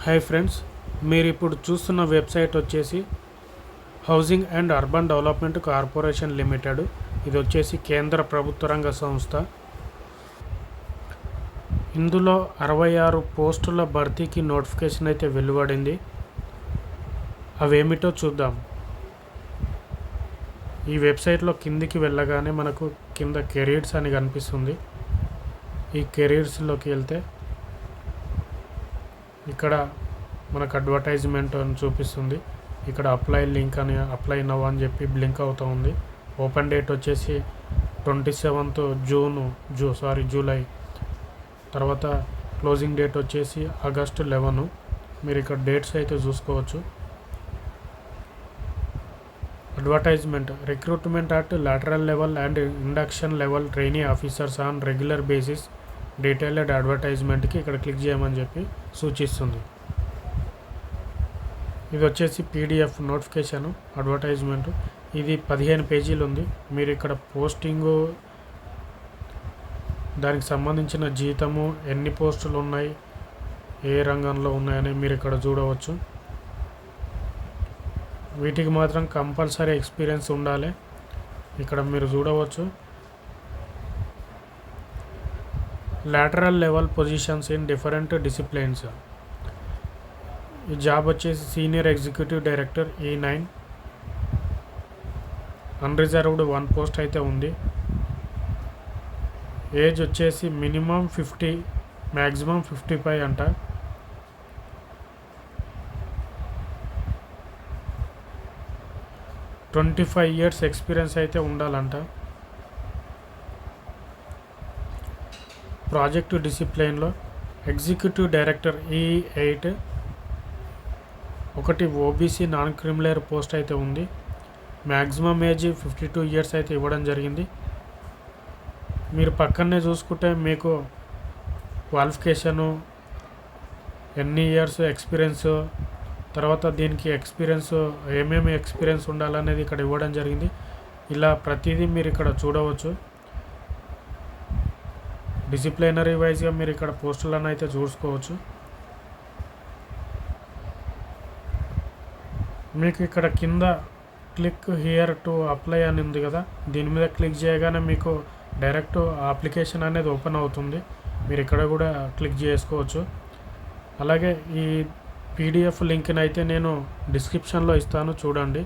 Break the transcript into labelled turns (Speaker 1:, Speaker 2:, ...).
Speaker 1: Hi friends, మీరు ఇప్పుడు చూస్తున్న వెబ్సైట్ వచ్చేసి housing and urban development corporation limited. ఇది వచ్చేసి కేంద్ర ప్రభుత్వ రంగ సంస్థ. ఇందులో 66 పోస్టుల భర్తీకి నోటిఫికేషన్ అయితే వెలువడింది. అవేమిటో చూద్దాం. ఈ వెబ్సైట్లో కిందికి వెళ్ళగానే మనకు కింద కెరీర్స్ అని కనిపిస్తుంది. ఈ కెరీర్స్లోకి వెళ్తే ఇక్కడ మనకు అడ్వర్టైజ్మెంట్ అని చూపిస్తుంది. ఇక్కడ అప్లై లింక్ అని అప్లై నవ్ అని చెప్పి బ్లింక్ అవుతూ ఉంది. ఓపెన్ డేట్ వచ్చేసి 27th జూలై. తర్వాత క్లోజింగ్ డేట్ వచ్చేసి ఆగస్టు 11. మీరు ఇక్కడ డేట్స్ అయితే చూసుకోవచ్చు. Advertisement: recruitment at lateral level and induction level trainee officers on regular basis. Detailed అడ్వర్టైజ్మెంట్కి ఇక్కడ క్లిక్ చేయమని చెప్పి సూచిస్తుంది. ఇది వచ్చేసి పీడిఎఫ్ నోటిఫికేషన్ అడ్వర్టైజ్మెంట్. ఇది 15 పేజీలు ఉంది. మీరు ఇక్కడ పోస్టింగు, దానికి సంబంధించిన జీతము, ఎన్ని పోస్టులు ఉన్నాయి, ఏ రంగంలో ఉన్నాయని మీరు ఇక్కడ చూడవచ్చు. వీటికి మాత్రం కంపల్సరీ ఎక్స్పీరియన్స్ ఉండాలి. ఇక్కడ మీరు చూడవచ్చు lateral level positions in different disciplines. ఈ జాబ్ వచ్చేసి senior executive director E9. Unreserved 1 post అయితే ఉంది. ఏజ్ వచ్చేసి మినిమం 50, మ్యాక్సిమం 55 అంట. "25 years ఎక్స్పీరియన్స్ అయితే ఉండాలంట. ప్రాజెక్టు డిసిప్లైన్లో ఎగ్జిక్యూటివ్ డైరెక్టర్ E8. ఒకటి ఓబీసీ నాన్ క్రిమిలేయర్ పోస్ట్ అయితే ఉంది. మ్యాక్సిమం ఏజ్ 52 years అయితే ఇవ్వడం జరిగింది. మీరు పక్కనే చూసుకుంటే మీకు క్వాలిఫికేషను, ఎన్ని ఇయర్స్ ఎక్స్పీరియన్స్, తర్వాత దీనికి ఎక్స్పీరియన్స్ ఏమేమి ఎక్స్పీరియన్స్ ఉండాలనేది ఇక్కడ ఇవ్వడం జరిగింది. ఇలా ప్రతిదీ మీరు ఇక్కడ చూడవచ్చు. డిసిప్లినరీ వైజ్గా మీరు ఇక్కడ పోస్టులను అయితే చూసుకోవచ్చు. మీకు ఇక్కడ కింద క్లిక్ హియర్ టు అప్లై అని ఉంది కదా, దీని మీద క్లిక్ చేయగానే మీకు డైరెక్ట్ అప్లికేషన్ అనేది ఓపెన్ అవుతుంది. మీరు ఇక్కడ కూడా క్లిక్ చేసుకోవచ్చు. అలాగే ఈ పీడిఎఫ్ లింక్ని అయితే నేను డిస్క్రిప్షన్లో ఇస్తాను, చూడండి.